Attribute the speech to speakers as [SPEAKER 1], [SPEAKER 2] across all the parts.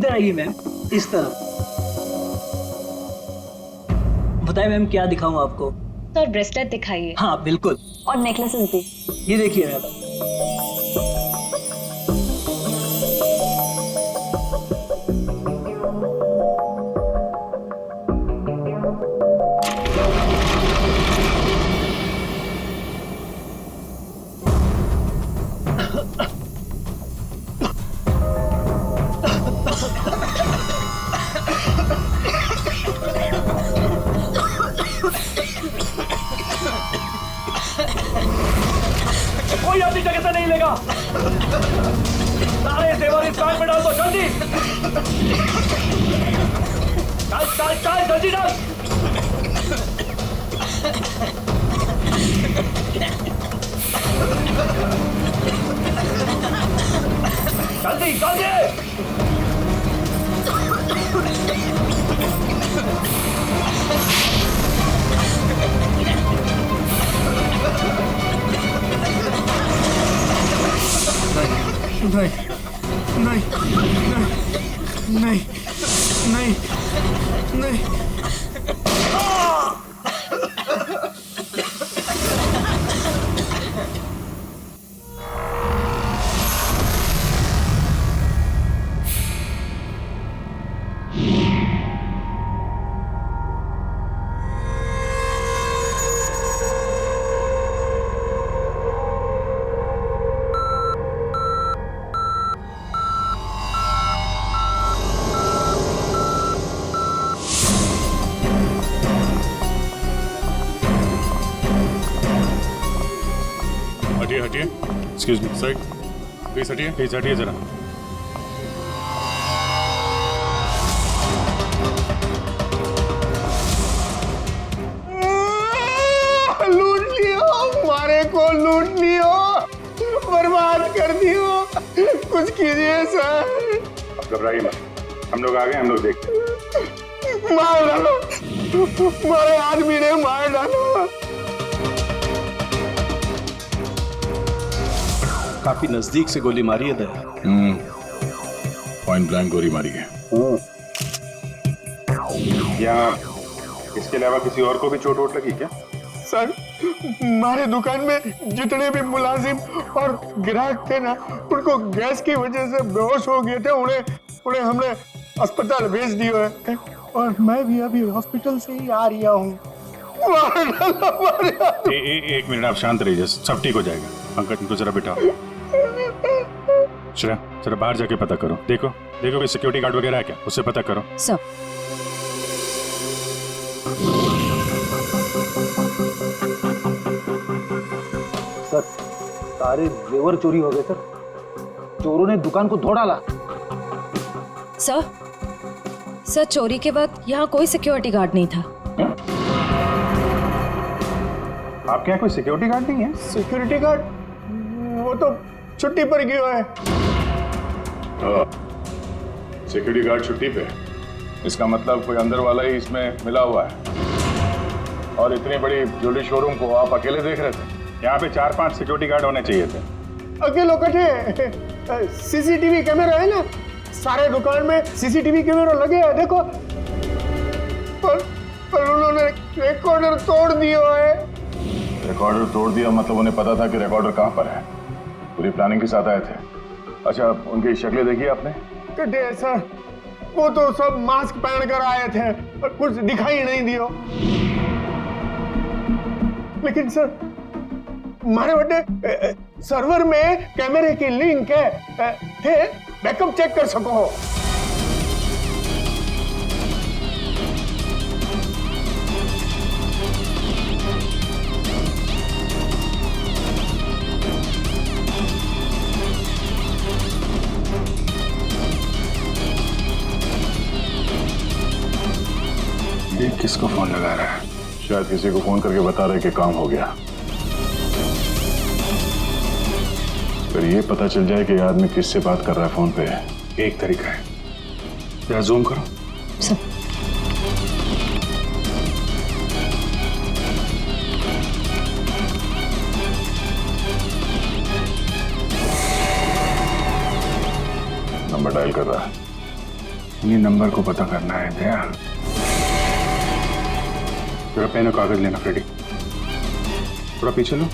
[SPEAKER 1] इधर आइए मैम, इस तरफ। बताइए मैम क्या दिखाऊं आपको?
[SPEAKER 2] सर ब्रेसलेट दिखाइए।
[SPEAKER 1] हाँ बिल्कुल।
[SPEAKER 2] और नेकलेसेस भी।
[SPEAKER 1] ये देखिए मैडम। कोई अपनी जगह से नहीं लेगा। सारे जेवर इस बैग में डाल दो, जल्दी। डाल डाल डाल, जल्दी डाल। जल्दी जल्दी।
[SPEAKER 3] नहीं नहीं नहीं नहीं नहीं नहीं।
[SPEAKER 4] हटिए हटिए, एक्सक्यूज मी सर, प्लीज हटिए जरा।
[SPEAKER 3] लूट लियो, हमारे को लूट लियो, बर्बाद कर दियो, कुछ कीजिए सर।
[SPEAKER 4] अब घबराइए मत, हम लोग आ गए, हम लोग देखते हैं।
[SPEAKER 3] मार डालो, हमारे आदमी ने मार डालो।
[SPEAKER 5] काफी नजदीक से गोली मारी है दया।
[SPEAKER 4] पॉइंट ब्लैंक गोली मारी है। क्या इसके अलावा किसी और को भी चोट वोट लगी क्या?
[SPEAKER 3] सर हमारे दुकान में जितने भी मुलाजिम और ग्राहक थे ना, उनको गैस की वजह से बेहोश हो गए थे। उन्हें हमने अस्पताल भेज दिया है और मैं भी अभी हॉस्पिटल से ही आ रहा हूँ।
[SPEAKER 4] एक मिनट आप शांत रहिए, सब ठीक हो जाएगा। पंकज इनको जरा बिठाओ। श्रेया जरा बाहर जाके पता करो, देखो कि सिक्योरिटी गार्ड वगैरह है क्या, उससे पता करो।
[SPEAKER 2] सर
[SPEAKER 1] सर सारे जेवर चोरी हो गए सर। चोरों ने दुकान को तोड़ डाला।
[SPEAKER 2] सर चोरी के बाद यहाँ कोई सिक्योरिटी गार्ड नहीं था।
[SPEAKER 4] आपके यहाँ कोई सिक्योरिटी गार्ड नहीं है?
[SPEAKER 3] सिक्योरिटी गार्ड वो तो छुट्टी पर गया है।
[SPEAKER 4] सिक्योरिटी गार्ड छुट्टी पे, इसका मतलब कोई अंदर वाला ही इसमें मिला हुआ है। और इतनी बड़ी ज्वेलरी शोरूम को आप अकेले देख रहे थे? यहाँ पे 4-5 सिक्योरिटी गार्ड होने चाहिए थे।
[SPEAKER 3] अकेले कटे, सीसीटीवी कैमरा है ना, सारे दुकान में सीसीटीवी कैमरा लगे हैं, देखो। पर उन्होंने रिकॉर्डर तोड़ दिया है।
[SPEAKER 4] रिकॉर्डर तोड़ दिया मतलब उन्हें पता था कि रिकॉर्डर कहाँ पर है, पूरी प्लानिंग के साथ आए थे। अच्छा उनकी शक्लें देखी आपने?
[SPEAKER 3] कटे सर, वो तो सब मास्क पहन कर आए थे और कुछ दिखाई नहीं दियो। लेकिन सर हमारे बटे सर्वर में कैमरे की लिंक है, थे बैकअप चेक कर सको।
[SPEAKER 4] ये किसको फोन लगा रहा है? शायद किसी को फोन करके बता रहे कि काम हो गया। फिर ये पता चल जाए कि आदमी किससे बात कर रहा है फोन पे। एक तरीका है, जरा जूम करो।
[SPEAKER 2] सर
[SPEAKER 4] नंबर डायल कर रहा है। ये नंबर को पता करना है दया। जरा पेन और कागज लेना फ्रेडी। थोड़ा पीछे लो।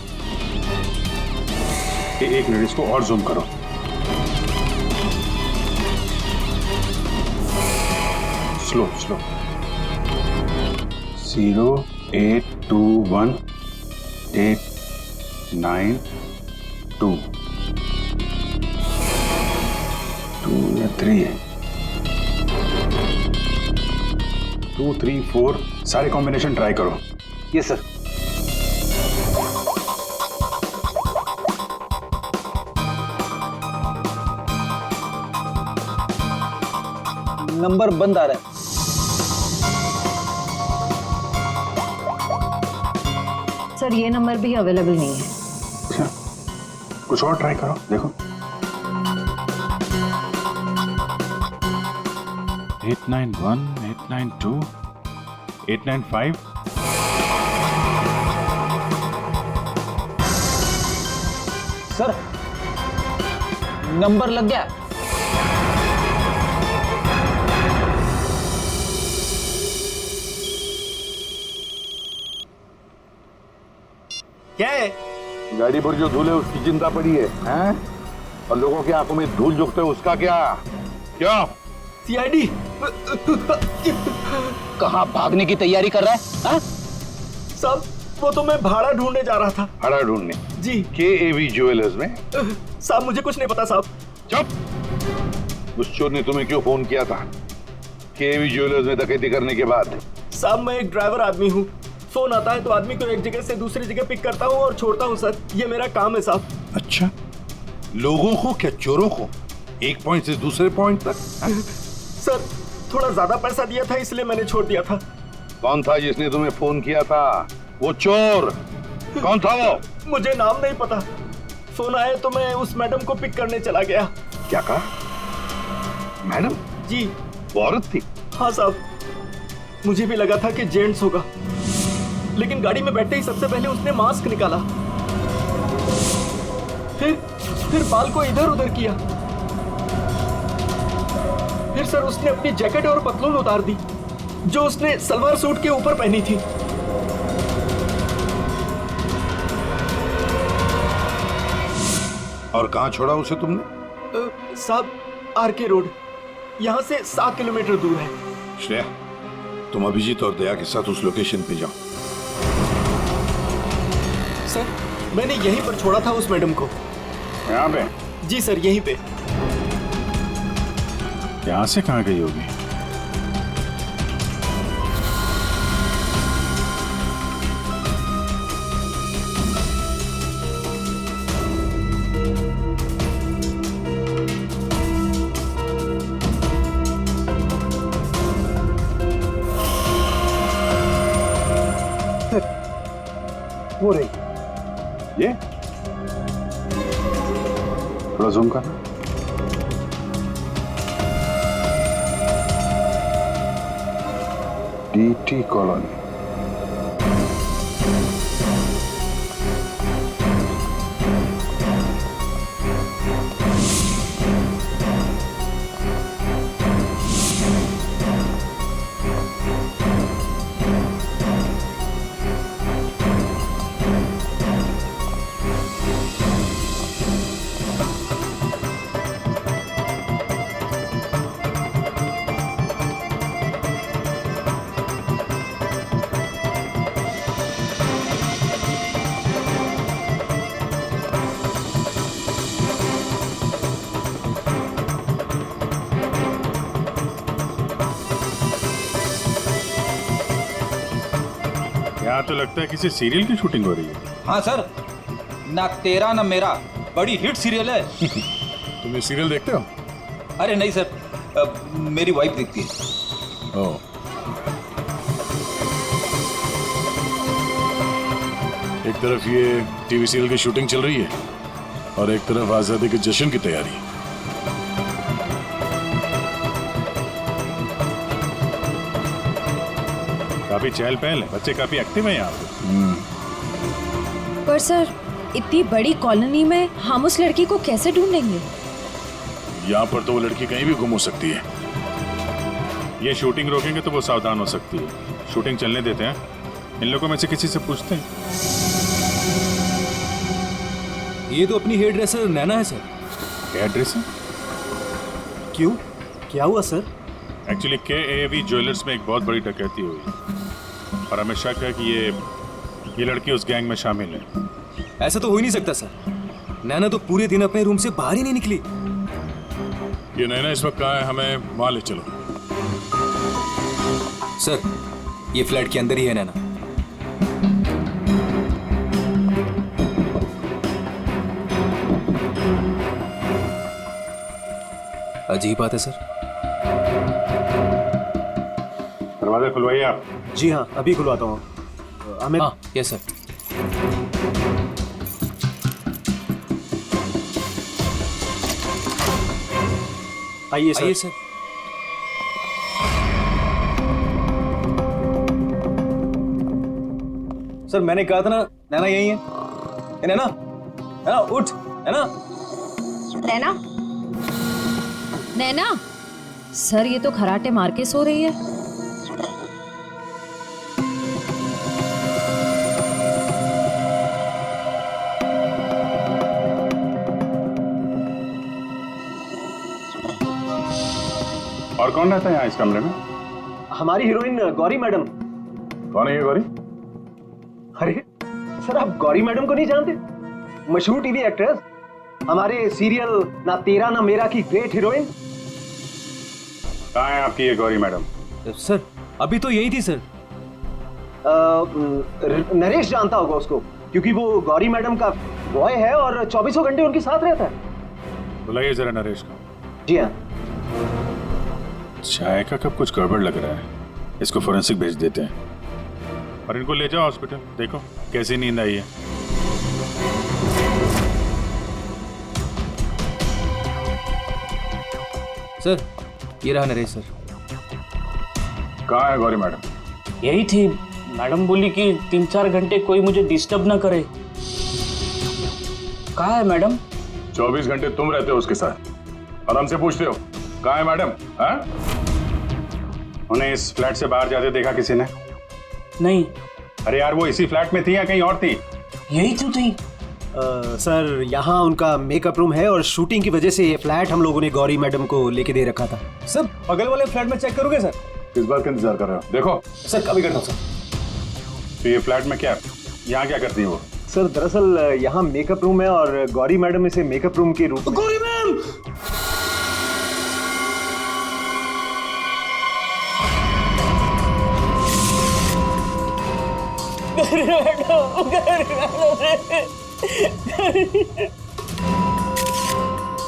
[SPEAKER 4] एक मिनट, इसको और जूम करो। Slow slow. 0821892 2 या 3 है। 2 3 4 सारे कॉम्बिनेशन ट्राई करो।
[SPEAKER 1] Yes sir. नंबर बंद आ रहा है।
[SPEAKER 2] सर ये नंबर भी अवेलेबल नहीं है।
[SPEAKER 4] अच्छा, कुछ और ट्राई करो, देखो। 891 892 895।
[SPEAKER 1] सर नंबर लग गया।
[SPEAKER 5] क्या है?
[SPEAKER 6] गाड़ी पर जो धूल है उसकी चिंता पड़ी है, हैं? और लोगों की आंखों में धूल झोंकते है उसका क्या? क्या?
[SPEAKER 5] सीआईडी।
[SPEAKER 1] कहाँ भागने की तैयारी कर रहा है? हाँ?
[SPEAKER 5] साहब वो तो मैं भाड़ा ढूंढने जा रहा था।
[SPEAKER 6] भाड़ा ढूंढने?
[SPEAKER 5] जी।
[SPEAKER 6] KAV ज्वेलर्स में?
[SPEAKER 5] साहब मुझे कुछ नहीं पता साहब।
[SPEAKER 6] चुप! उस चोर ने तुम्हें क्यों फोन किया था KAV ज्वेलर्स में डकैती करने के बाद?
[SPEAKER 5] साहब मैं एक ड्राइवर आदमी हूँ। फोन आता है तो आदमी को एक जगह से दूसरी जगह पिक करता हूँ और छोड़ता हूँ सर। ये मेरा काम है साहब।
[SPEAKER 6] अच्छा, लोगों को क्या चोरों को एक पॉइंट से दूसरे पॉइंट तक?
[SPEAKER 5] सर थोड़ा ज्यादा पैसा दिया था इसलिए मैंने छोड़ दिया था।
[SPEAKER 6] कौन था जिसने तुम्हें फोन किया था? वो चोर कौन था वो?
[SPEAKER 5] मुझे नाम नहीं पता। फोन आया तो मैं उस मैडम को पिक करने चला गया।
[SPEAKER 6] क्या कहा? मैडम?
[SPEAKER 5] जी।
[SPEAKER 6] वो औरत थी?
[SPEAKER 5] हाँ साहब, मुझे भी लगा था कि जेंट्स होगा, लेकिन गाड़ी में बैठते ही सबसे पहले उसने मास्क निकाला, फिर बाल को इधर उधर किया, फिर सर उसने अपनी जैकेट और पतलून उतार दी जो उसने सलवार सूट के ऊपर पहनी थी।
[SPEAKER 6] और कहां छोड़ा उसे तुमने?
[SPEAKER 5] साहब RK रोड, यहाँ से 7 किलोमीटर दूर है।
[SPEAKER 6] श्रेया, तुम अभिजीत और दया के साथ उस लोकेशन पे जाओ।
[SPEAKER 5] सर मैंने यहीं पर छोड़ा था उस मैडम को।
[SPEAKER 4] यहाँ पे?
[SPEAKER 5] जी सर यहीं पे।
[SPEAKER 4] यहाँ से कहाँ गई होगी?
[SPEAKER 1] वो रही।
[SPEAKER 4] ये थोड़ा जूम करना। DT colony. यहाँ तो लगता है किसी सीरियल की शूटिंग हो रही है।
[SPEAKER 7] हाँ सर, ना तेरा ना मेरा बड़ी हिट सीरियल है।
[SPEAKER 4] तुम ये सीरियल देखते हो?
[SPEAKER 7] अरे नहीं सर, मेरी वाइफ देखती है।
[SPEAKER 4] ओह। एक तरफ ये टीवी सीरियल की शूटिंग चल रही है और एक तरफ आजादी के जश्न की तैयारी। काफी चहल पहल है, बच्चे काफी एक्टिव हैं यहाँ पे।
[SPEAKER 2] पर सर इतनी बड़ी कॉलोनी में हम उस लड़की को कैसे ढूंढेंगे?
[SPEAKER 4] यहाँ पर तो वो लड़की कहीं भी गुम हो सकती है। ये शूटिंग रोकेंगे तो वो सावधान हो सकती है। शूटिंग चलने देते हैं, इन लोगों में से किसी से पूछते हैं।
[SPEAKER 5] ये तो अपनी हेयर ड्रेसर नैना है सर।
[SPEAKER 4] Hair dresser?
[SPEAKER 5] क्यों, क्या हुआ सर?
[SPEAKER 4] एक्चुअली KAV ज्वेलर्स में एक बहुत बड़ी डकैती हुई और हमें शक है कि ये लड़की उस गैंग में शामिल है।
[SPEAKER 5] ऐसा तो हो ही नहीं सकता सर। नैना तो पूरे दिन अपने रूम से बाहर ही नहीं निकली।
[SPEAKER 4] ये नैना इस वक्त कहाँ है? हमें वहाँ ले चलो।
[SPEAKER 5] सर, ये फ्लैट के अंदर ही है नैना। अजीब बात है सर।
[SPEAKER 4] दरवाजा खुलवाइए आप।
[SPEAKER 5] जी हाँ, अभी खुलवाता हूँ। हमें हाँ, यस सर। आइए सर। आइए सर। सर मैंने कहा था ना, नैना यही है। नैना, नैना उठ, नैना।
[SPEAKER 2] नैना, नैना, सर ये तो खराटे मार के सो रही है।
[SPEAKER 4] और कौन रहता है यहाँ इस कमरे में?
[SPEAKER 3] हमारी हीरोइन गौरी मैडम।
[SPEAKER 4] कौन है ये गौरी?
[SPEAKER 3] अरे सर, आप गौरी मैडम को नहीं जानते? मशहूर टीवी एक्ट्रेस, हमारे सीरियल ना तेरा ना मेरा की ग्रेट हीरोइन।
[SPEAKER 4] कहाँ है आपकी ये गौरी मैडम?
[SPEAKER 5] सर अभी तो यही थी सर।
[SPEAKER 3] नरेश जानता होगा उसको, क्योंकि वो गौरी मैडम का बॉय है और 24 घंटे उनके साथ रहता है।
[SPEAKER 4] बुलाइए जरा नरेश को।
[SPEAKER 3] जी हाँ।
[SPEAKER 4] चाय का कब कुछ गड़बड़ लग रहा है। इसको फोरेंसिक भेज देते हैं और इनको ले जाओ हॉस्पिटल। देखो कैसी नींद आई है।
[SPEAKER 5] सर ये रहा नरेश सर।
[SPEAKER 4] कहाँ है गौरी मैडम?
[SPEAKER 8] यही थी। मैडम बोली कि 3-4 घंटे कोई मुझे डिस्टर्ब ना करे। कहाँ है मैडम?
[SPEAKER 4] 24 घंटे तुम रहते हो उसके साथ और हमसे पूछते हो कहाँ है मैडम? हाँ? उन्हें इस फ्लैट से बाहर जाते देखा किसी ने?
[SPEAKER 8] नहीं।
[SPEAKER 4] अरे यार, वो इसी फ्लैट में थी या कहीं और थी?
[SPEAKER 8] यही तो थी।
[SPEAKER 5] सर यहाँ उनका मेकअप रूम है और शूटिंग की वजह से ये फ्लैट हम लोगों ने गौरी मैडम को लेके दे रखा था। सर बगल वाले फ्लैट में चेक करोगे सर?
[SPEAKER 4] किस बात का इंतजार कर रहे हो? देखो
[SPEAKER 5] सर कभी करता हूँ सर।
[SPEAKER 4] तो ये फ्लैट में क्या, यहाँ क्या करती है वो?
[SPEAKER 3] सर दरअसल यहाँ मेकअप रूम है और गौरी मैडम इसे मेकअप रूम के रूप में।
[SPEAKER 8] गौरी मैम!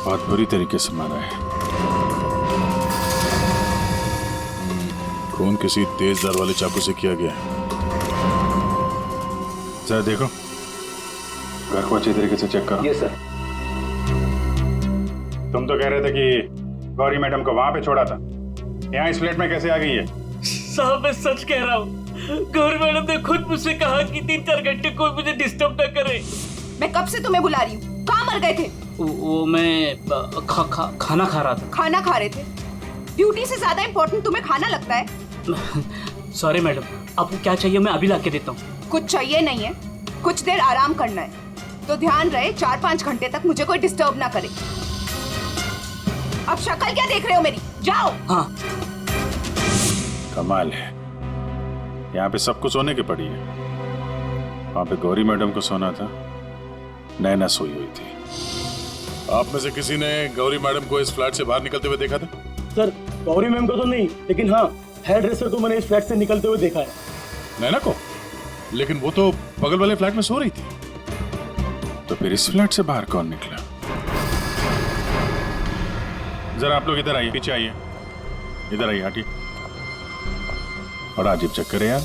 [SPEAKER 4] बहुत बुरी तरीके से मारा है। खून किसी तेज धार वाले चाकू से किया गया है। जरा देखो, घर को अच्छी तरीके से चेक करो।
[SPEAKER 3] Yes sir.
[SPEAKER 4] तुम तो कह रहे थे कि गौरी मैडम को वहां पे छोड़ा था, यहाँ इस फ्लैट में कैसे आ गई है?
[SPEAKER 8] साहब मैं सच कह रहा हूँ। गौरी मैडम ने खुद मुझसे कहा कि 3-4 घंटे कोई मुझे डिस्टर्ब न करे।
[SPEAKER 9] मैं कब से तुम्हें बुला रही हूँ। कहाँ मर गए थे?
[SPEAKER 8] वो मैं खाना खा रहा था।
[SPEAKER 9] खाना खा रहे थे? ड्यूटी से ज्यादा इम्पोर्टेंट तुम्हें खाना लगता है?
[SPEAKER 8] सॉरी मैडम, आपको क्या चाहिए मैं अभी लाके देता हूँ।
[SPEAKER 9] कुछ चाहिए नहीं है, कुछ देर आराम करना है। तो ध्यान रहे 4-5 घंटे तक मुझे कोई डिस्टर्ब ना करे। अब शक्ल क्या देख रहे हो मेरी? जाओ।
[SPEAKER 8] हाँ।
[SPEAKER 4] कमाल है, यहाँ पे सबको सोने की पड़ी है। वहां पे गौरी मैडम को सोना था, नैना सोई हुई थी। आप में से किसी ने गौरी मैडम को इस फ्लैट से बाहर निकलते हुए देखा था?
[SPEAKER 8] सर गौरी मैम को तो नहीं, लेकिन हाँ हेयर ड्रेसर को मैंने इस फ्लैट से निकलते हुए देखा है।
[SPEAKER 4] नैना को? लेकिन वो तो बगल वाले फ्लैट में सो रही थी। तो फिर इस फ्लैट से बाहर कौन निकला? जरा आप लोग इधर आइए, पीछे आइए, इधर आइए, हटिए। बड़ा अजीब चक्कर है यार।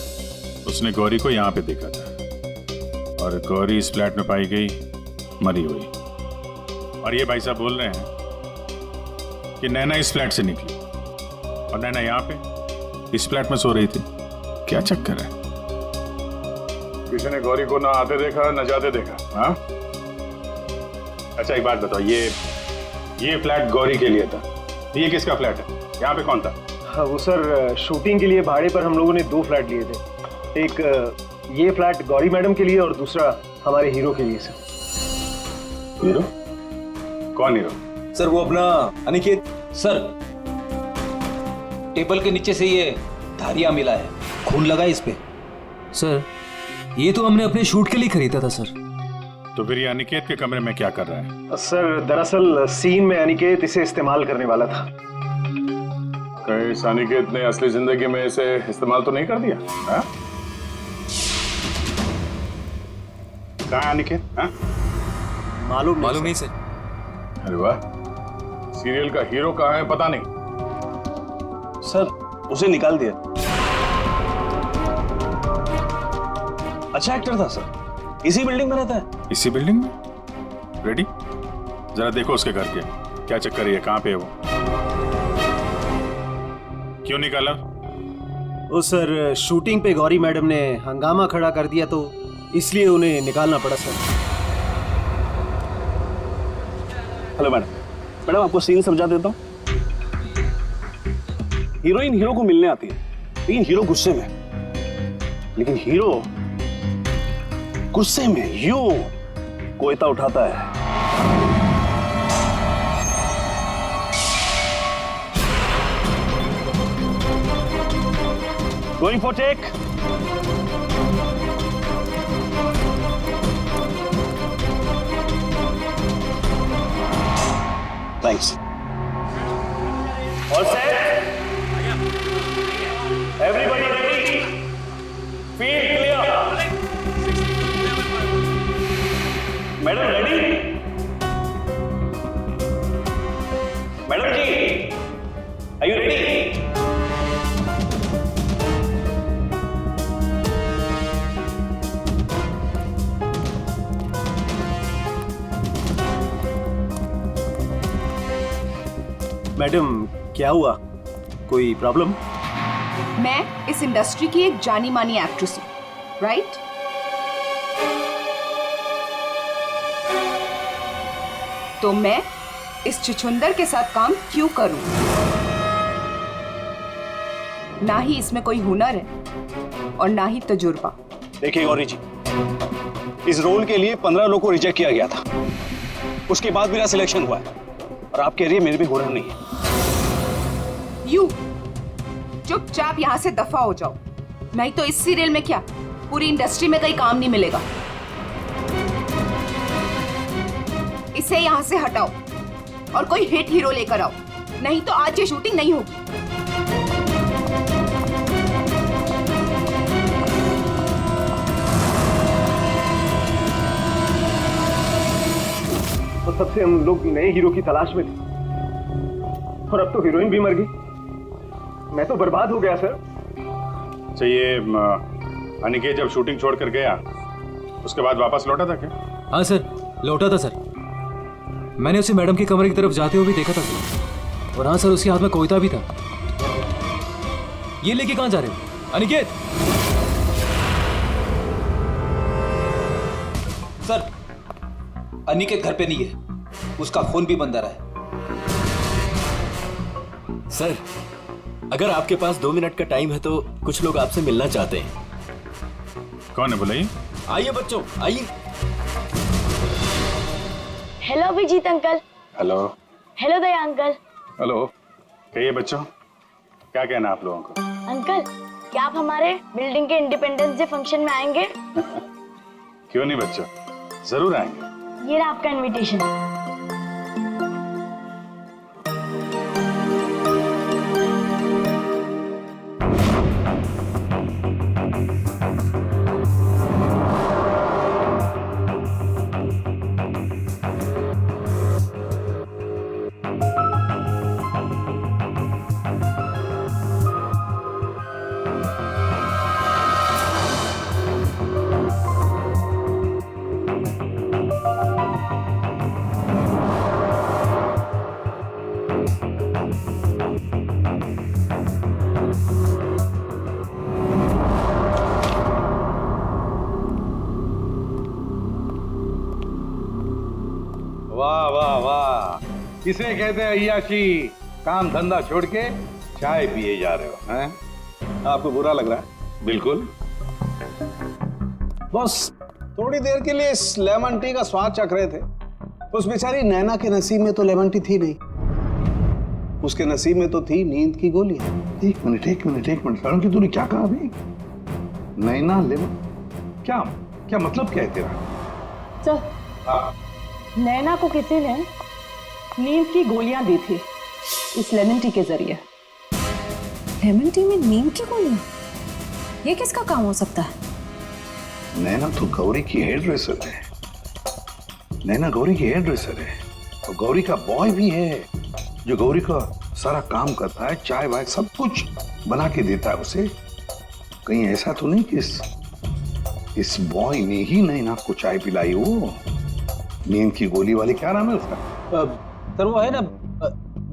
[SPEAKER 4] उसने गौरी को यहाँ पे देखा था और गौरी इस फ्लैट में पाई गई मरी हुई। और ये भाई साहब बोल रहे हैं कि नैना इस फ्लैट से निकली और नैना यहाँ पे इस फ्लैट में सो रही थी। क्या चक्कर है? किसी ने गौरी को ना आते देखा ना जाते देखा? हाँ? अच्छा एक बात बताओ, ये फ्लैट गौरी के लिए था, ये किसका फ्लैट है? यहाँ पे कौन था?
[SPEAKER 5] हाँ, वो सर शूटिंग के लिए भाड़े पर हम लोगों ने 2 फ्लैट लिए थे। एक ये फ्लैट गौरी मैडम के लिए और दूसरा हमारे हीरो के लिए सर।
[SPEAKER 4] हीरो? कौन हीरो?
[SPEAKER 5] सर वो अपना अनिकेत।
[SPEAKER 7] सर टेबल के नीचे से ये धारियां मिला है, खून लगा है इस पे।
[SPEAKER 10] सर ये तो हमने अपने शूट के लिए खरीदा था सर।
[SPEAKER 4] तो फिर ये अनिकेत के कमरे में क्या कर रहा है?
[SPEAKER 5] सर दरअसल सीन में अनिकेत इसे इस्तेमाल करने वाला था।
[SPEAKER 4] कहीं इस अनिकेत ने असली जिंदगी में इसे इस्तेमाल तो नहीं कर दिया? हाँ? कहाँ है अनिकेत? हाँ?
[SPEAKER 10] मालूम नहीं सर।
[SPEAKER 4] अरे वाह, सीरियल का हीरो कहाँ है पता नहीं।
[SPEAKER 1] सर उसे निकाल दिया। अच्छा एक्टर था सर, इसी बिल्डिंग में रहता है।
[SPEAKER 4] इसी बिल्डिंग में? रेडी? जरा देखो उसके घर के क्या चक्कर है, कहाँ पे है वो? क्यों निकाला?
[SPEAKER 5] वो सर शूटिंग पे गौरी मैडम ने हंगामा खड़ा कर दिया तो इसलिए उन्हें निकालना पड़ा सर।
[SPEAKER 1] हेलो मैडम, मैडम आपको सीन समझा देता हूँ। हीरोइन हीरो को मिलने आती है, लेकिन हीरो गुस्से में, लेकिन हीरो गुस्से में यूं कोयता उठाता है। Going for take. Thanks. All set? Everybody ready? Field clear. Madam ready? Madam ji, are you ready?
[SPEAKER 5] Madam क्या हुआ, कोई प्रॉब्लम?
[SPEAKER 9] मैं इस इंडस्ट्री की एक जानी मानी एक्ट्रेस हूँ, राइट? तो मैं इस छुछुंदर के साथ काम क्यों करूं? ना ही इसमें कोई हुनर है और ना ही तजुर्बा।
[SPEAKER 1] देखिए गौरी जी, इस रोल के लिए 15 लोगों को रिजेक्ट किया गया था, उसके बाद मेरा सिलेक्शन हुआ है और आप कह रही है मेरे भी हुनर नहीं है।
[SPEAKER 9] यू चुपचाप यहाँ से दफा हो जाओ, नहीं तो इस सीरियल में क्या पूरी इंडस्ट्री में कहीं काम नहीं मिलेगा। इसे यहाँ से हटाओ और कोई हिट हीरो लेकर आओ, नहीं तो आज ये शूटिंग नहीं होगी।
[SPEAKER 5] और तब से हम लोग नए हीरो की तलाश में थे और अब तो हीरोइन भी मर गई। मैं तो बर्बाद हो गया सर।
[SPEAKER 4] अच्छा ये अनिकेत जब शूटिंग छोड़ कर गया उसके बाद वापस लौटा था क्या?
[SPEAKER 10] हाँ सर, लौटा था सर। मैंने उसे मैडम के कमरे की तरफ जाते हुए भी देखा था सर। और हाँ सर, उसके हाथ में कोयता भी था। ये लेके कहाँ जा रहे हो अनिकेत?
[SPEAKER 7] सर अनिकेत घर पे नहीं है, उसका फोन भी बंद आ रहा है।
[SPEAKER 11] सर अगर आपके पास 2 मिनट का टाइम है तो कुछ लोग आपसे मिलना चाहते हैं।
[SPEAKER 4] कौन है बुलाइए?
[SPEAKER 11] आइए बच्चों आइए।
[SPEAKER 12] Hello Abhijeet uncle.
[SPEAKER 4] Hello.
[SPEAKER 12] Hello Daya uncle.
[SPEAKER 4] Hello. कहिए बच्चों, क्या कहना आप लोगों को?
[SPEAKER 12] अंकल क्या आप हमारे बिल्डिंग के इंडिपेंडेंस डे फंक्शन में आएंगे?
[SPEAKER 4] क्यों नहीं बच्चों, जरूर आएंगे।
[SPEAKER 12] ये रहा आपका इनविटेशन।
[SPEAKER 6] वाह वाह वाह, किसे कहते हैं अय्याशी? काम धंधा छोड़ के चाय पिए जा रहे हो हैं?
[SPEAKER 1] आपको बुरा लग रहा है?
[SPEAKER 6] बिल्कुल।
[SPEAKER 1] बस थोड़ी देर के लिए इस लेमन टी का स्वाद चख रहे थे। उस बेचारी नैना के नसीब में तो लेमन टी थी नहीं, उसके नसीब में तो थी नींद की गोली।
[SPEAKER 6] एक मिनट सड़न की तूने क्या कहा अभी? नैना लेमन, क्या क्या मतलब क्या है तेरा?
[SPEAKER 13] सर, नैना को किसी ने नींद की गोलियां दी थी इस लेमन टी के जरिए।
[SPEAKER 2] लेमन टी में नींद की गोलियां? ये किसका काम हो सकता है?
[SPEAKER 6] नैना तो गौरी की हेयर ड्रेसर है। नैना गौरी की हेयर ड्रेसर है और गौरी का बॉय भी है जो गौरी का सारा काम करता है, चाय वाय सब कुछ बना के देता है उसे। कहीं ऐसा तो नहीं कि इस बॉय ने ही नैना को चाय पिलाई हो? नींद की गोली वाली क्या नाम है उसका?
[SPEAKER 7] सर वो है ना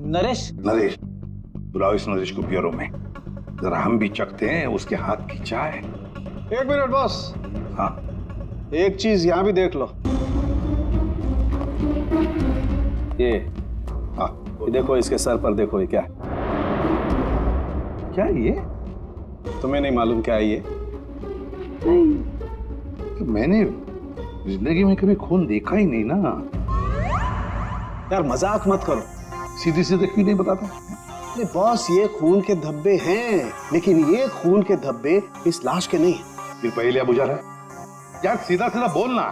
[SPEAKER 7] नरेश।
[SPEAKER 6] नरेश, बुलाओ इस नरेश को ब्यूरो में, जरा हम भी चखते हैं उसके हाथ की चाय।
[SPEAKER 1] एक मिनट बॉस।
[SPEAKER 6] हाँ,
[SPEAKER 1] एक चीज यहां भी देख लो। ये हाँ, ये देखो, इसके सर पर देखो, ये क्या है?
[SPEAKER 6] क्या ये?
[SPEAKER 1] तुम्हें नहीं मालूम क्या है ये?
[SPEAKER 6] नहीं, तो मैंने जिंदगी में कभी खून देखा ही नहीं ना।
[SPEAKER 1] यार मजाक मत करो।
[SPEAKER 6] सीधी सीधे क्यों नहीं बताता?
[SPEAKER 1] अरे बॉस, ये खून के धब्बे हैं, लेकिन ये खून के धब्बे इस लाश के नहीं हैं।
[SPEAKER 6] फिर पहले बुझा रहा है यार, सीधा सीधा बोलना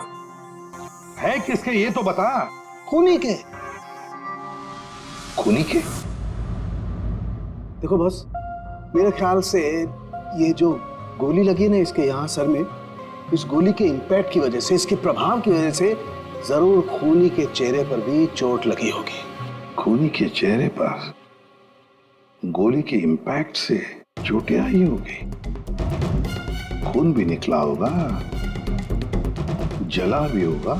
[SPEAKER 6] है किसके ये तो बता।
[SPEAKER 1] खूनी के।
[SPEAKER 6] खूनी के?
[SPEAKER 1] देखो बॉस, मेरे ख्याल से ये जो गोली लगी ना इसके यहाँ सर में, इस गोली के इंपैक्ट की वजह से, इसके प्रभाव की वजह से जरूर खूनी के चेहरे पर भी चोट लगी होगी।
[SPEAKER 6] खूनी के चेहरे पर गोली के इंपैक्ट से चोटें आई होगी, खून भी निकला होगा, जला भी होगा।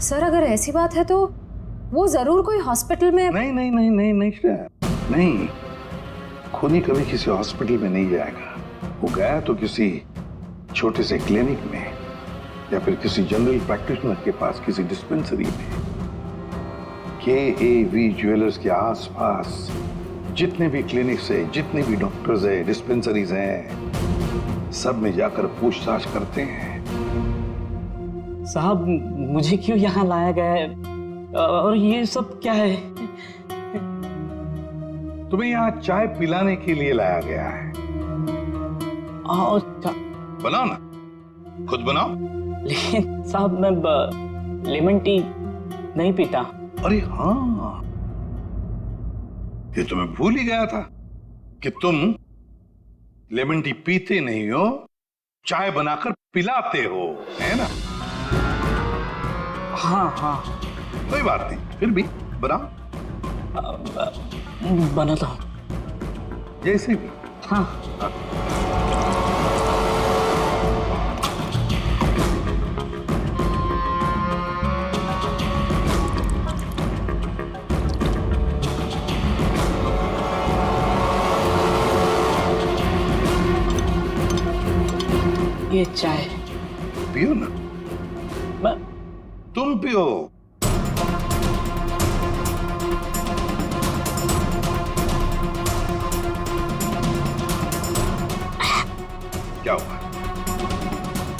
[SPEAKER 2] सर अगर ऐसी बात है तो वो जरूर कोई हॉस्पिटल में।
[SPEAKER 6] नहीं नहीं नहीं नहीं नहीं नहीं, खूनी कभी किसी हॉस्पिटल में नहीं जाएगा। वो गया तो किसी छोटे से क्लिनिक में या फिर किसी जनरल प्रैक्टिशनर के पास, किसी डिस्पेंसरी में। KAV ज्वेलर्स के आसपास जितने भी क्लिनिक्स है, जितने भी डॉक्टर्स है, डिस्पेंसरीज हैं, सब में जाकर पूछताछ करते हैं।
[SPEAKER 8] साहब, मुझे क्यों यहाँ लाया गया है और ये सब क्या है?
[SPEAKER 6] तुम्हें यहाँ चाय पिलाने के लिए लाया गया है। बनाओ ना, खुद बनाओ।
[SPEAKER 8] लेकिन साहब मैं लेमन टी नहीं पीता।
[SPEAKER 6] अरे हाँ, ये तो मैं भूल ही गया था कि तुम लेमन टी पीते नहीं हो, चाय बनाकर पिलाते हो, है ना?
[SPEAKER 8] हाँ हाँ,
[SPEAKER 6] कोई बात नहीं, फिर भी बनाओ।
[SPEAKER 8] बनाता हूँ
[SPEAKER 6] जैसे भी।
[SPEAKER 8] हाँ। ये चाय
[SPEAKER 6] पियो ना। तुम पियो। क्या हुआ?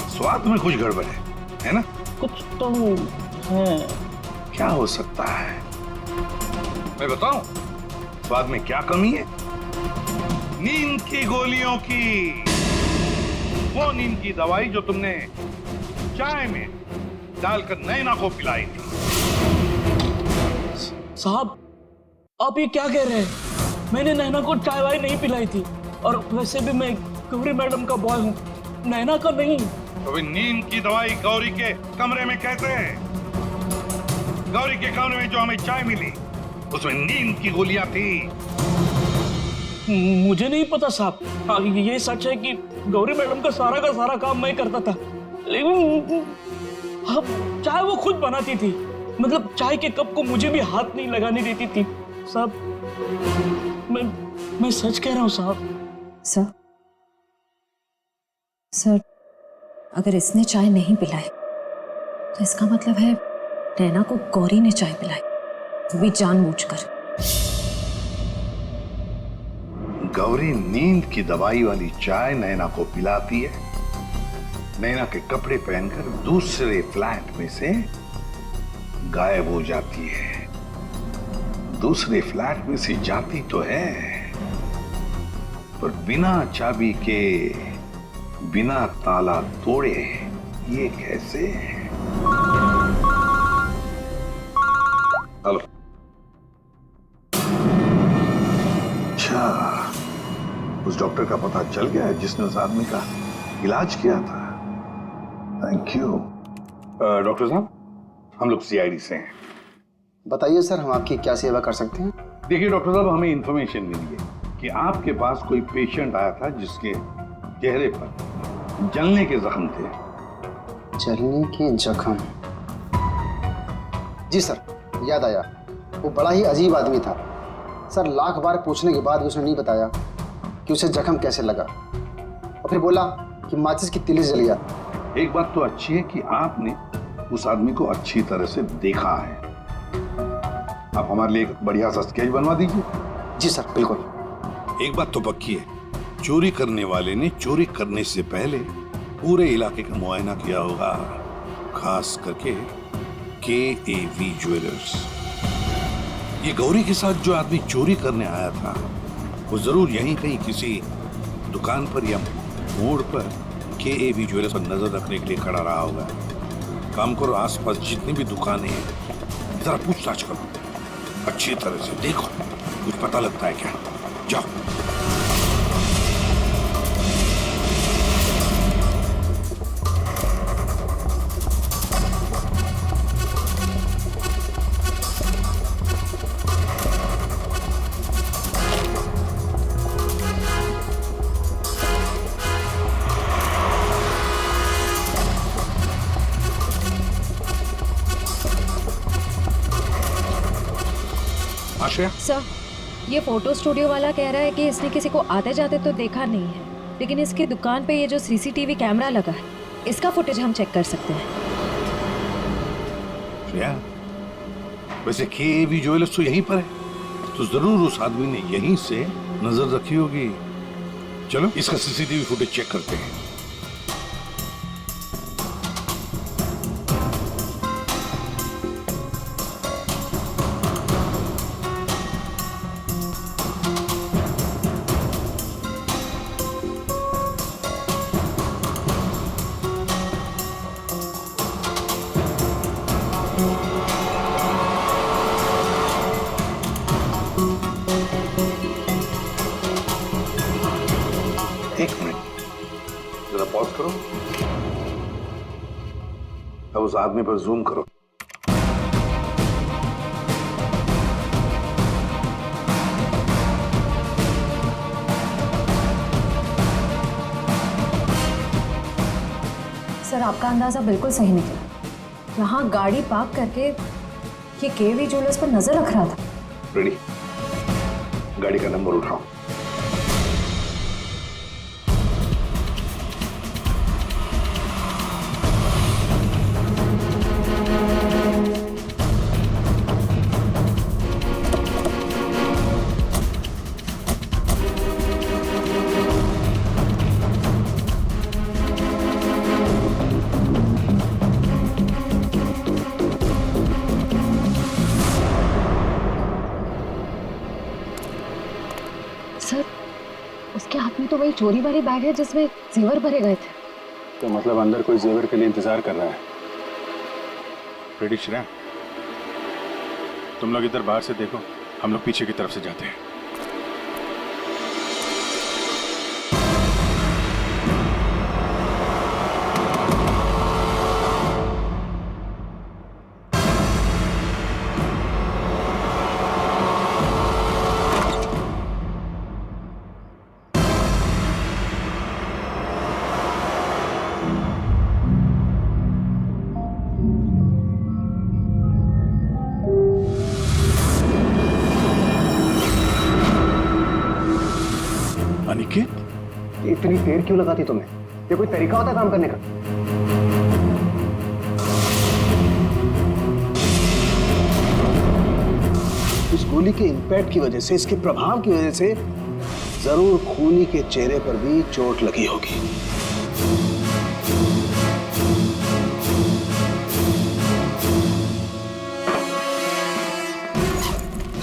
[SPEAKER 6] स्वाद में कुछ गड़बड़ है ना?
[SPEAKER 8] कुछ तो है।
[SPEAKER 6] क्या हो सकता है? मैं बताऊं स्वाद में क्या कमी है? नींद की गोलियों की, वो नींद की दवाई जो तुमने चाय में डालकर नैना को पिलाई थी।
[SPEAKER 8] साहब, आप ये क्या कह रहे हैं? मैंने नैना को चाय वाय नहीं पिलाई थी, और वैसे भी मैं गौरी मैडम का बॉय हूँ, नैना का नहीं।
[SPEAKER 6] तो नींद की दवाई गौरी के कमरे में कैसे है? गौरी के कमरे में जो हमें चाय मिली उसमें नींद की गोलियां थी।
[SPEAKER 8] मुझे नहीं पता साहब। हाँ, ये सच है कि गौरी मैडम का सारा काम मैं करता था, लेकिन हाँ, चाय वो खुद बनाती थी। मतलब चाय के कप को मुझे भी हाथ नहीं लगाने देती थी। साहब, मैं सच कह रहा हूँ साहब।
[SPEAKER 2] सर, अगर इसने चाय नहीं पिलाई तो इसका मतलब है नैना को गौरी ने चाय पिलाई, वो भी जानबूझकर।
[SPEAKER 6] गौरी नींद की दवाई वाली चाय नैना को पिलाती है, नैना के कपड़े पहनकर दूसरे फ्लैट में से गायब हो जाती है। दूसरे फ्लैट में से जाती तो है, पर बिना चाबी के, बिना ताला तोड़े, ये कैसे? हेलो। अच्छा, उस डॉक्टर का पता चल गया है जिसने उस आदमी का इलाज किया था। Thank you. डॉक्टर साहब, हम लोग सीआईडी से हैं।
[SPEAKER 14] बताइए सर, हम आपकी क्या सेवा कर सकते हैं?
[SPEAKER 6] देखिए डॉक्टर साहब, हमें इंफॉर्मेशन मिली है कि आपके पास कोई पेशेंट आया था जिसके चेहरे पर जलने के जख्म थे।
[SPEAKER 14] जलने के जख्म? जी सर, याद आया। वो बड़ा ही अजीब आदमी था सर। लाख बार पूछने के बाद भी उसने नहीं बताया कि उसे जख्म कैसे लगा, और फिर बोला कि माचिस की तिली जल गया।
[SPEAKER 6] एक बात तो अच्छी है कि आपने उस आदमी को अच्छी तरह से देखा है। आप हमारे लिए एक बढ़िया सा स्केच बनवा दीजिए।
[SPEAKER 14] जी सर, बिल्कुल।
[SPEAKER 6] एक बात तो पक्की है, चोरी करने वाले ने चोरी करने से पहले पूरे इलाके का मुआयना किया होगा, खास करके KAV ज्वेलर्स। ये गौरी के साथ जो आदमी चोरी करने आया था, वो जरूर यहीं कहीं किसी दुकान पर या मोड़ पर KAV ज्वेलर्स पर नजर रखने के लिए खड़ा रहा होगा। काम करो, आसपास जितनी भी दुकानें हैं जरा पूछताछ करो, अच्छी तरह से देखो, कुछ पता लगता है क्या। जाओ।
[SPEAKER 2] सर, ये फोटो स्टूडियो वाला कह रहा है कि इसने किसी को आते जाते तो देखा नहीं है, लेकिन इसकी दुकान पे ये जो CCTV कैमरा लगा है, इसका फुटेज हम चेक कर सकते हैं।
[SPEAKER 6] वैसे KAV ज्वेलर्स तो यहीं पर है, तो जरूर उस आदमी ने यहीं से नजर रखी होगी। चलो इसका CCTV फुटेज चेक करते हैं। एक मिनट, जरा पॉज करो। अब उस आदमी पर जूम करो।
[SPEAKER 2] सर, आपका अंदाजा बिल्कुल सही निकला। यहाँ गाड़ी पार्क करके ये KAV ज्वेलर्स पर नजर रख रहा था।
[SPEAKER 6] रेडी, गाड़ी का नंबर उठाओ।
[SPEAKER 2] सर, उसके हाथ में तो वही चोरी वाली बैग है जिसमें जेवर भरे गए थे।
[SPEAKER 4] तो मतलब अंदर कोई जेवर के लिए इंतजार कर रहा है। रेडी श्रेया, तुम लोग इधर बाहर से देखो, हम लोग पीछे की तरफ से जाते हैं।
[SPEAKER 14] अनिकेत, इतनी देर क्यों लगाती तुम्हें? ये कोई तरीका होता है काम करने का?
[SPEAKER 1] इस गोली के इंपैक्ट की वजह से, इसके प्रभाव की वजह से जरूर खूनी के चेहरे पर भी चोट लगी होगी।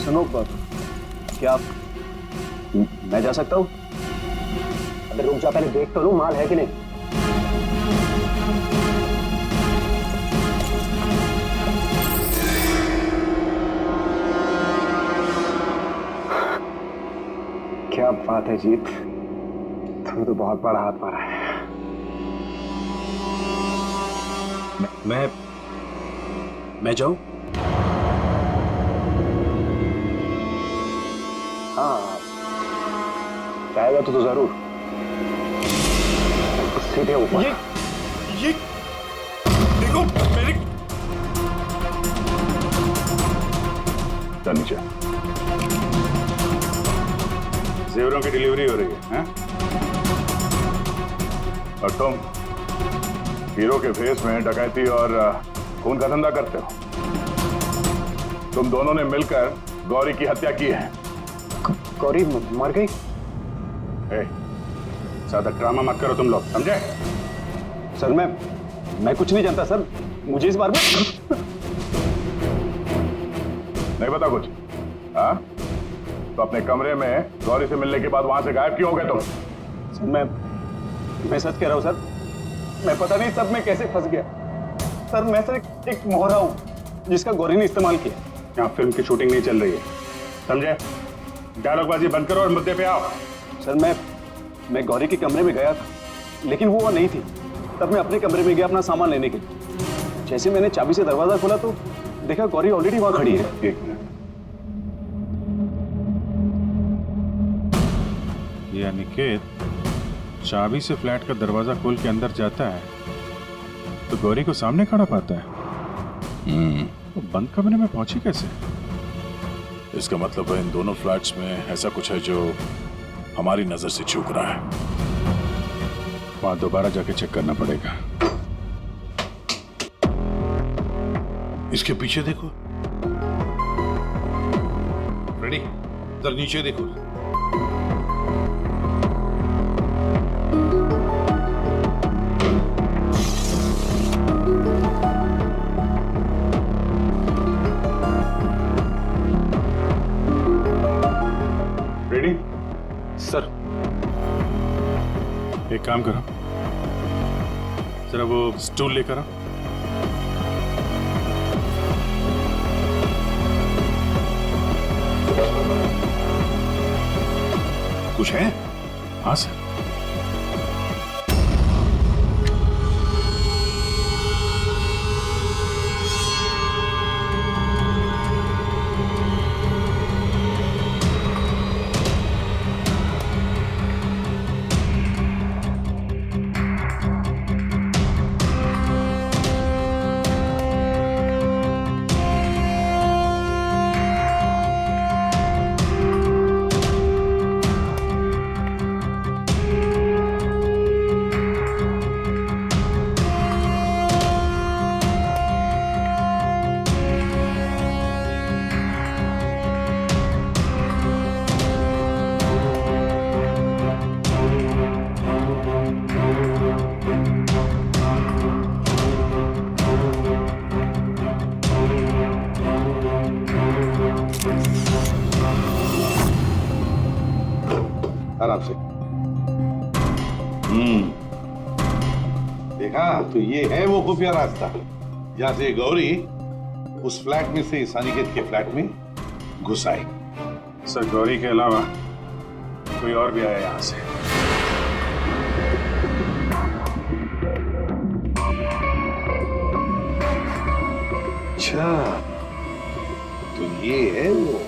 [SPEAKER 5] सुनो क्या मैं जा सकता हूँ? अरे रुक जा, पहले देख तो लूं माल है कि नहीं। क्या बात है जीत, तुमने तो बहुत बड़ा हाथ मारा है।
[SPEAKER 6] मैं जाऊं?
[SPEAKER 5] हाँ जाएगा तो जरूर। सीधे ऊपर।
[SPEAKER 6] ये देखो मेरे
[SPEAKER 4] नीचे जेवरों की डिलीवरी हो रही है, हैं? और तुम हीरो के फेस में डकैती और खून का धंधा करते हो। तुम दोनों ने मिलकर गौरी की हत्या की है।
[SPEAKER 5] गौरी मर गई?
[SPEAKER 4] ज्यादा ड्रामा मत करो तुम लोग, समझे?
[SPEAKER 5] सर मैं कुछ नहीं जानता सर, मुझे इस बारे में
[SPEAKER 4] नहीं पता कुछ। हाँ तो अपने कमरे में गौरी से मिलने के बाद वहां से गायब क्यों हो गए तुम?
[SPEAKER 5] सर मैं सच कह रहा हूं सर, मैं पता नहीं सब में कैसे फंस गया। सर मैं सर एक मोहरा हूं जिसका गौरी ने इस्तेमाल किया।
[SPEAKER 4] यहाँ फिल्म की शूटिंग नहीं चल रही है, समझे? डायलॉगबाजी बंद करो और मुद्दे पे आओ।
[SPEAKER 5] सर मैं गौरी के कमरे में गया था, लेकिन वो नहीं थी। तब मैं अपने कमरे में गया अपना सामान लेने के लिए। जैसे मैंने चाबी से दरवाजा खोला तो देखा गौरी ऑलरेडी वहां खड़ी है।
[SPEAKER 4] एक मिनट, ये अनिकेत चाबी से फ्लैट का दरवाजा खोल के अंदर जाता है तो गौरी को सामने खड़ा पाता है। तो बंद कमरे में पहुंची कैसे?
[SPEAKER 6] इसका मतलब है इन दोनों फ्लैट्स में ऐसा कुछ है जो हमारी नजर से चूक रहा है।
[SPEAKER 4] वहां दोबारा जाके चेक करना पड़ेगा।
[SPEAKER 6] इसके पीछे देखो, रेडी? इधर नीचे देखो।
[SPEAKER 4] रेडी?
[SPEAKER 5] सर
[SPEAKER 4] एक काम करो, जरा वो स्टूल लेकर आओ।
[SPEAKER 6] कुछ है?
[SPEAKER 4] हाँ सर।
[SPEAKER 6] आराम से। देखा तो ये है वो खुफिया रास्ता जहां से गौरी उस फ्लैट में से इस अनिकेत के फ्लैट में घुस आई।
[SPEAKER 4] सर गौरी के अलावा कोई और भी आया यहां से?
[SPEAKER 6] अच्छा तो ये है वो।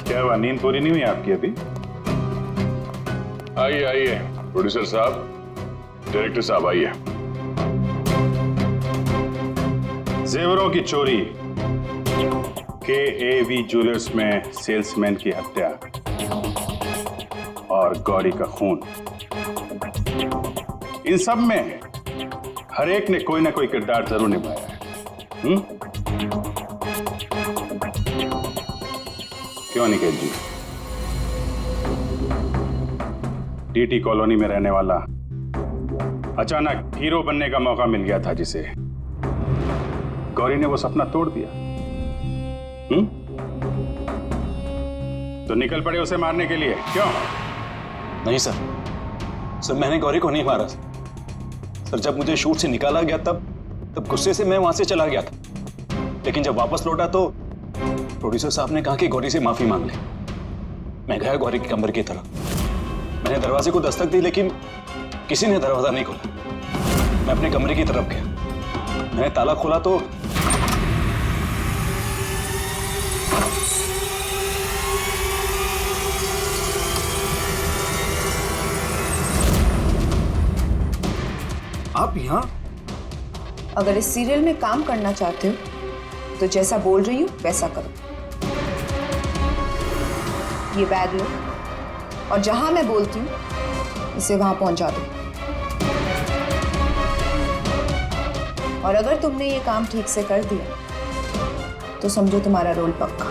[SPEAKER 4] क्या हुआ, नींद पूरी नहीं हुई आपकी अभी?
[SPEAKER 6] आइए आइए प्रोड्यूसर साहब, डायरेक्टर साहब आइए।
[SPEAKER 4] जेवरों की चोरी, KAV ज्वेलर्स में सेल्समैन की हत्या और गौरी का खून, इन सब में हर एक ने कोई ना कोई किरदार जरूर निभाया है। क्यों अनिकेत जी? टीटी कॉलोनी में रहने वाला अचानक हीरो बनने का मौका मिल गया था जिसे, गौरी ने वो सपना तोड़ दिया। तो निकल पड़े उसे मारने के लिए, क्यों?
[SPEAKER 5] नहीं सर, मैंने गौरी को नहीं मारा सर। जब मुझे शूट से निकाला गया तब गुस्से से मैं वहां से चला गया था। लेकिन जब वापस लौटा तो प्रोड्यूसर साहब ने कहा कि गौरी से माफी मांग ले। मैं गया गौरी के कमरे की तरफ। मैंने दरवाजे को दस्तक दी लेकिन किसी ने दरवाजा नहीं खोला। मैं अपने कमरे की तरफ गया। मैंने ताला खोला तो
[SPEAKER 3] आप यहाँ?
[SPEAKER 9] अगर इस सीरियल में काम करना चाहते हो तो जैसा बोल रही हूँ वैसा करो। ये बैग लो और जहां मैं बोलती हूँ इसे वहां पहुंचा दो। और अगर तुमने ये काम ठीक से कर दिया तो समझो तुम्हारा रोल पक्का।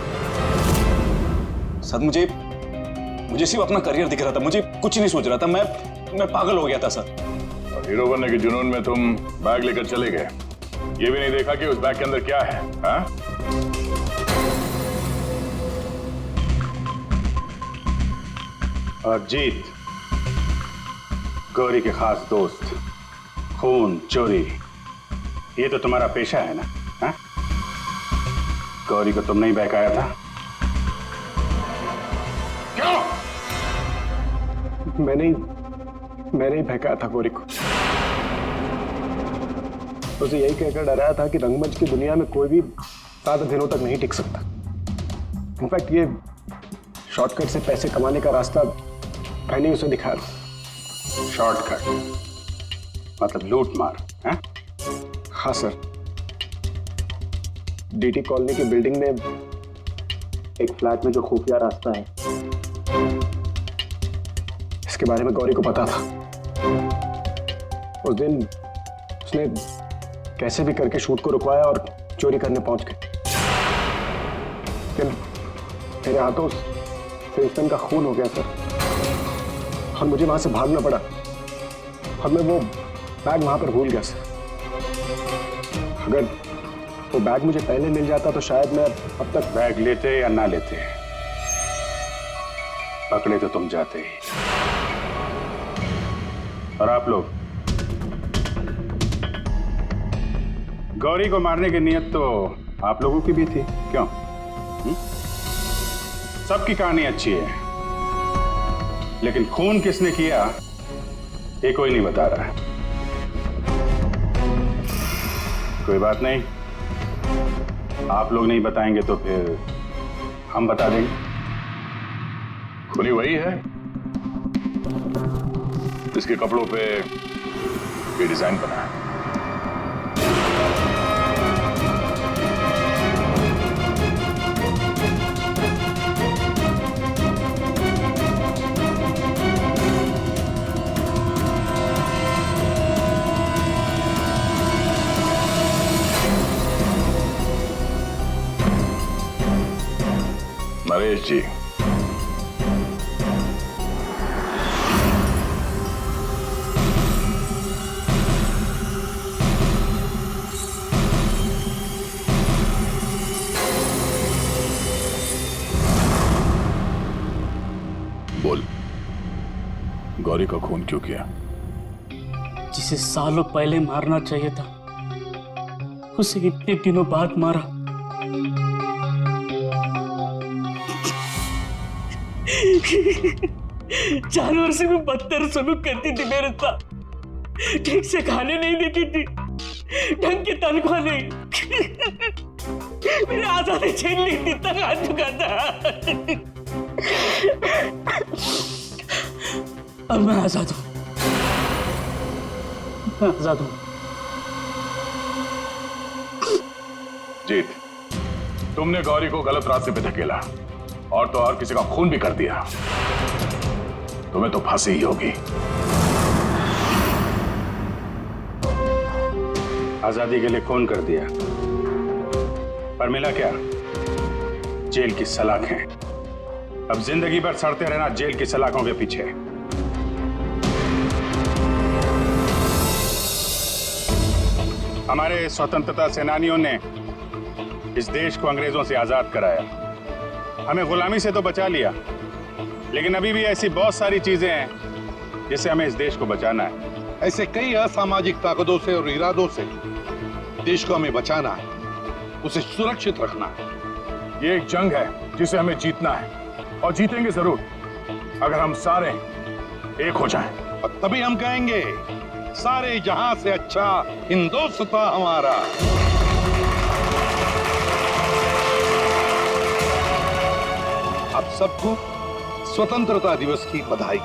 [SPEAKER 5] सर मुझे सिर्फ अपना करियर दिख रहा था, मुझे कुछ नहीं सोच रहा था। मैं पागल हो गया था सर।
[SPEAKER 4] और हीरो बनने के जुनून में तुम बैग लेकर चले गए, ये भी नहीं देखा कि उस बैग के अंदर क्या है। हाँ? और जीत, गौरी के खास दोस्त, खून चोरी, ये तो तुम्हारा पेशा है ना? हाँ? गौरी को तुमने ही बहकाया था, क्यों?
[SPEAKER 3] मैंने ही बहकाया था गौरी को। उसे यही कहकर डराया था कि रंगमंच की दुनिया में कोई भी ज्यादा दिनों तक नहीं टिक सकता। इनफैक्ट ये शॉर्टकट से पैसे कमाने का रास्ता मैंने उसे दिखाया था।
[SPEAKER 4] शॉर्टकट मतलब लूट मार? है?
[SPEAKER 3] हाँ सर, डीटी कॉलोनी की बिल्डिंग में एक फ्लैट में जो खुफिया रास्ता है, इसके बारे में गौरी को पता था। उस दिन उसने कैसे भी करके शूट को रुकवाया और चोरी करने पहुंच गए। लेकिन मेरे हाथों सेल्समैन का खून हो गया सर, और मुझे वहां से भागना पड़ा और मैं वो बैग वहां पर भूल गया सर। अगर वो बैग मुझे पहले मिल जाता तो शायद मैं अब तक।
[SPEAKER 4] बैग लेते या ना लेते, पकड़े तो तुम जाते ही। और आप लोग, गौरी को मारने की नियत तो आप लोगों की भी थी, क्यों? सबकी कहानी अच्छी है, लेकिन खून किसने किया ये कोई नहीं बता रहा है। कोई बात नहीं, आप लोग नहीं बताएंगे तो फिर हम बता देंगे। खुली वही है, इसके कपड़ों पे ये डिजाइन बना है। नरेश जी, बोल, गौरी का खून क्यों किया?
[SPEAKER 8] जिसे सालों पहले मारना चाहिए था उसे इतने दिनों बाद मारा। जानवर से भी बदतर सलूक करती थी मेरे साथ। ठीक से खाने नहीं देती थी, ढंग की तनख्वाह नहीं, मेरे आजादी छीन ली थी, तक आ चुका था। अब मैं आजाद हूं, मैं आजाद हूं।
[SPEAKER 4] जीत, तुमने गौरी को गलत रास्ते पे धकेला और तो और किसी का खून भी कर दिया। तुम्हें तो फांसी ही होगी। आजादी के लिए खून कर दिया, पर मिला क्या? जेल की सलाखें अब जिंदगी भर सड़ते रहना जेल की सलाखों के पीछे। हमारे स्वतंत्रता सेनानियों ने इस देश को अंग्रेजों से आजाद कराया, हमें गुलामी से तो बचा लिया, लेकिन अभी भी ऐसी बहुत सारी चीजें हैं जिससे हमें इस देश को बचाना है।
[SPEAKER 6] ऐसे कई असामाजिक ताकतों से और इरादों से देश को हमें बचाना है, उसे सुरक्षित रखना है।
[SPEAKER 4] ये एक जंग है जिसे हमें जीतना है, और जीतेंगे जरूर अगर हम सारे एक हो जाएं।
[SPEAKER 6] और तभी हम कहेंगे सारे जहां से अच्छा हिंदुस्तान हमारा। आप सबको स्वतंत्रता दिवस की बधाई।